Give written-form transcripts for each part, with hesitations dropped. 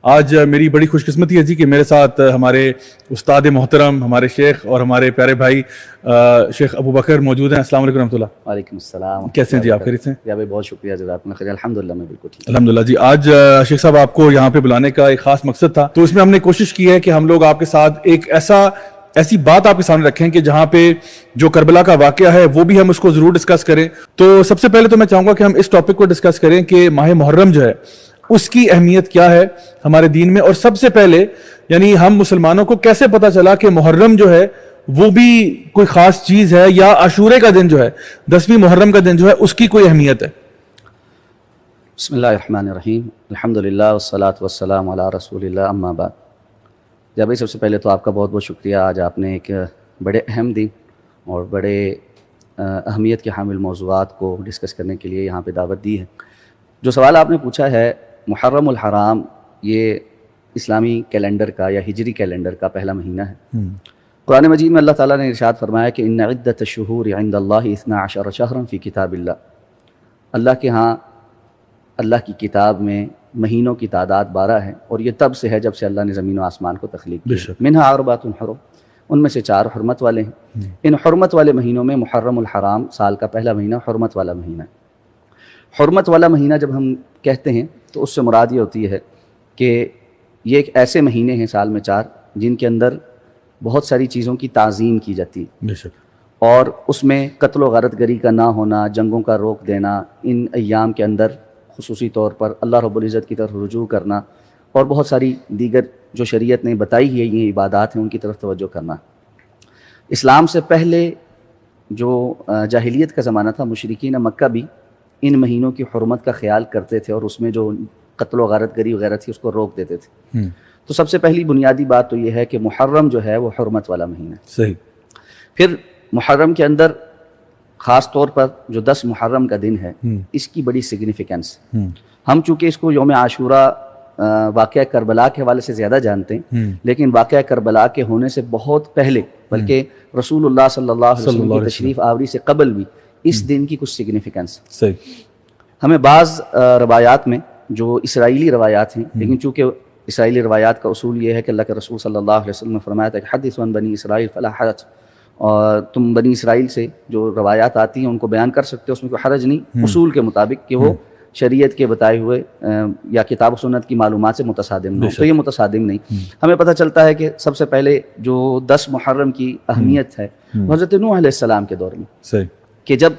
آج میری بڑی خوش قسمتی ہے جی کہ میرے ساتھ ہمارے استاد محترم، ہمارے شیخ اور ہمارے پیارے بھائی شیخ ابو بکر موجود ہیں۔ السلام علیکم رحمۃ اللہ۔ وعلیکم السلام۔ کیسے ہیں جی آپ؟ خیریت سے؟ یا بھائی بہت شکریہ، جزاک اللہ خیر۔ الحمدللہ میں بالکل ٹھیک۔ الحمدللہ جی۔ آج شیخ صاحب آپ کو یہاں پہ بلانے کا ایک خاص مقصد تھا، تو اس میں ہم نے کوشش کی ہے کہ ہم لوگ آپ کے ساتھ ایک ایسی بات آپ کے سامنے رکھیں کہ جہاں پہ جو کربلا کا واقعہ ہے وہ بھی ہم اس کو ضرور ڈسکس کریں۔ تو سب سے پہلے تو میں چاہوں گا کہ ہم اس ٹاپک کو ڈسکس کریں کہ ماہ محرم جو ہے اس کی اہمیت کیا ہے ہمارے دین میں، اور سب سے پہلے یعنی ہم مسلمانوں کو کیسے پتہ چلا کہ محرم جو ہے وہ بھی کوئی خاص چیز ہے، یا عاشورے کا دن جو ہے 10ویں محرم کا دن جو ہے اس کی کوئی اہمیت ہے؟ بسم اللہ الرحمن الرحیم، الحمدللہ والصلاة والسلام علی رسول اللہ، اما بعد۔ جب بھائی سب سے پہلے تو آپ کا بہت بہت شکریہ، آج آپ نے ایک بڑے اہم دن اور بڑے اہمیت کے حامل موضوعات کو ڈسکس کرنے کے لیے یہاں پہ دعوت دی ہے۔ جو سوال آپ نے پوچھا ہے، محرم الحرام یہ اسلامی کیلنڈر کا یا ہجری کیلنڈر کا پہلا مہینہ ہے۔ قرآن مجید میں اللہ تعالیٰ نے ارشاد فرمایا کہ ان عدۃ الشہور عند اللہ 12 شہرا فی کتاب اللہ، اللہ کے ہاں اللہ کی کتاب میں مہینوں کی تعداد 12 ہے، اور یہ تب سے ہے جب سے اللہ نے زمین و آسمان کو تخلیق کیا۔ منہا اربعۃ حرم، ان میں سے 4 حرمت والے ہیں۔ ان حرمت والے مہینوں میں محرم الحرام سال کا پہلا مہینہ حرمت والا مہینہ ہے۔ حرمت والا مہینہ جب ہم کہتے ہیں تو اس سے مراد یہ ہوتی ہے کہ یہ ایک ایسے مہینے ہیں سال میں 4 جن کے اندر بہت ساری چیزوں کی تعظیم کی جاتی ہے، اور اس میں قتل و غارت گری کا نہ ہونا، جنگوں کا روک دینا، ان ایام کے اندر خصوصی طور پر اللہ رب العزت کی طرف رجوع کرنا، اور بہت ساری دیگر جو شریعت نے بتائی ہے یہ عبادات ہیں ان کی طرف توجہ کرنا۔ اسلام سے پہلے جو جاہلیت کا زمانہ تھا، مشرکین مکہ بھی ان مہینوں کی حرمت کا خیال کرتے تھے، اور اس میں جو قتل و غارت گری وغیرہ تھی اس کو روک دیتے تھے۔ تو سب سے پہلی بنیادی بات تو یہ ہے کہ محرم جو ہے وہ حرمت والا مہینہ ہے۔ صحیح۔ پھر محرم کے اندر خاص طور پر جو 10 محرم کا دن ہے اس کی بڑی سگنیفیکنس، ہم چونکہ اس کو یوم عاشورہ واقعہ کربلا کے حوالے سے زیادہ جانتے ہیں، لیکن واقعہ کربلا کے ہونے سے بہت پہلے بلکہ رسول اللہ صلی اللہ علیہ وسلم کی تشریف آوری سے قبل بھی اس دن کی کچھ سگنیفیکنس۔ ہمیں بعض روایات میں جو اسرائیلی روایات ہیں، لیکن چونکہ اسرائیلی روایات کا اصول یہ ہے کہ اللہ کے رسول صلی اللہ علیہ وسلم نے فرمایا تھا کہ حدثوا عن بنی اسرائیل فلا حرج، اور تم بنی اسرائیل سے جو روایات آتی ہیں ان کو بیان کر سکتے ہو، اس میں کوئی حرج نہیں، اصول کے مطابق کہ وہ شریعت کے بتائے ہوئے یا کتاب و سنت کی معلومات سے متصادم نہیں، تو یہ متصادم نہیں۔ ہمیں پتہ چلتا ہے کہ سب سے پہلے جو 10 محرم کی اہمیت ہے حضرت نوح علیہ السلام کے دور میں، کہ جب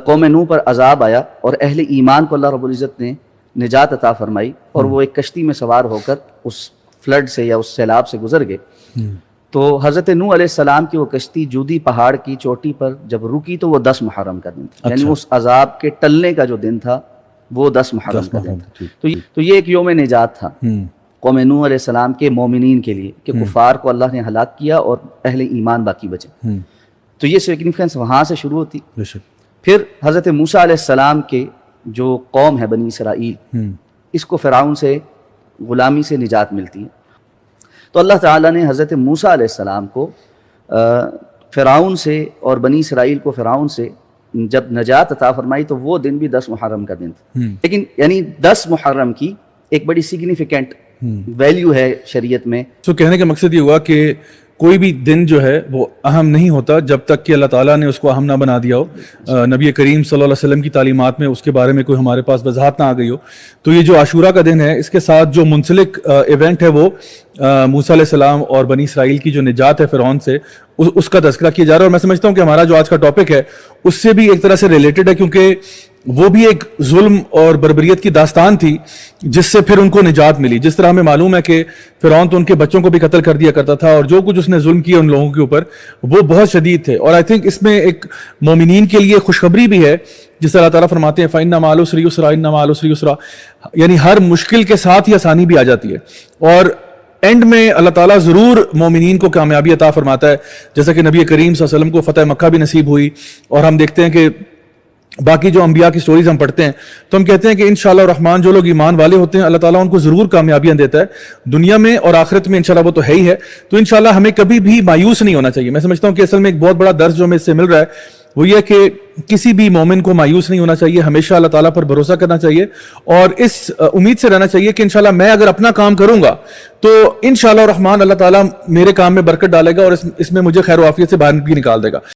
قوم نوح پر عذاب آیا اور اہل ایمان کو اللہ رب العزت نے نجات عطا فرمائی، اور وہ ایک کشتی میں سوار ہو کر اس فلڈ سے یا اس سیلاب سے گزر گئے، تو حضرت نوح علیہ السلام کی وہ کشتی جودی پہاڑ کی چوٹی پر جب رکی تو وہ 10 محرم کا دن تھا، یعنی اس عذاب کے ٹلنے کا جو دن تھا وہ 10 محرم کا دن تھا۔ تو یہ ایک یوم نجات تھا قوم نوح علیہ السلام کے مومنین کے لیے کہ کفار کو اللہ نے ہلاک کیا اور اہل ایمان باقی بچے۔ تو یہ سگنیفیکنس وہاں سے شروع ہوتی۔ پھر حضرت موسیٰ علیہ السلام کے جو قوم ہے بنی اسرائیل، اس کو فرعون سے غلامی سے نجات ملتی ہے، تو اللہ تعالیٰ نے حضرت موسیٰ علیہ السلام کو فرعون سے اور بنی اسرائیل کو فرعون سے جب نجات عطا فرمائی تو وہ دن بھی 10 محرم کا دن تھا۔ لیکن یعنی 10 محرم کی ایک بڑی سگنیفیکنٹ ویلیو ہے شریعت میں۔ تو کہنے کا مقصد یہ ہوا کہ کوئی بھی دن جو ہے وہ اہم نہیں ہوتا جب تک کہ اللہ تعالیٰ نے اس کو اہم نہ بنا دیا ہو، نبی کریم صلی اللہ علیہ وسلم کی تعلیمات میں اس کے بارے میں کوئی ہمارے پاس وضاحت نہ آ گئی ہو۔ تو یہ جو عاشورہ کا دن ہے، اس کے ساتھ جو منسلک ایونٹ ہے وہ موسیٰ علیہ السلام اور بنی اسرائیل کی جو نجات ہے فرعون سے، اس کا تذکرہ کیا جا رہا ہے، اور میں سمجھتا ہوں کہ ہمارا جو آج کا ٹاپک ہے اس سے بھی ایک طرح سے ریلیٹڈ ہے، کیونکہ وہ بھی ایک ظلم اور بربریت کی داستان تھی جس سے پھر ان کو نجات ملی۔ جس طرح ہمیں معلوم ہے کہ فرعون تو ان کے بچوں کو بھی قتل کر دیا کرتا تھا، اور جو کچھ اس نے ظلم کیا ان لوگوں کے اوپر وہ بہت شدید تھے، اور آئی تھنک اس میں ایک مومنین کے لیے خوشخبری بھی ہے، جس طرح اللہ تعالیٰ فرماتے ہیں فَإِنَّ مَعَ الْعُسْرِ يُسْرًا إِنَّ مَعَ الْعُسْرِ يُسْرًا، یعنی ہر مشکل کے ساتھ ہی آسانی بھی آ جاتی ہے، اور اینڈ میں اللہ تعالیٰ ضرور مومنین کو کامیابی عطا فرماتا ہے، جیسا کہ نبی کریم صلی اللہ علیہ وسلم کو فتح مکہ بھی نصیب ہوئی، اور ہم دیکھتے ہیں کہ باقی جو انبیاء کی سٹوریز ہم پڑھتے ہیں تو ہم کہتے ہیں کہ انشاءاللہ الرحمن جو لوگ ایمان والے ہوتے ہیں اللہ تعالیٰ ان کو ضرور کامیابیاں دیتا ہے دنیا میں اور آخرت میں، انشاءاللہ وہ تو ہے ہی ہے. تو انشاءاللہ ہمیں کبھی بھی مایوس نہیں ہونا چاہیے. میں سمجھتا ہوں کہ اصل میں ایک بہت بڑا درس جو ہمیں اس سے مل رہا ہے وہ یہ کہ کسی بھی مومن کو مایوس نہیں ہونا چاہیے، ہمیشہ اللہ تعالیٰ پر بھروسہ کرنا چاہیے اور اس امید سے رہنا چاہیے کہ انشاءاللہ میں اگر اپنا کام کروں گا تو انشاءاللہ الرحمن اللہ تعالیٰ میرے کام میں برکت ڈالے گا اور اس میں مجھے خیر و عافیت سے باہر بھی نکال دے گا.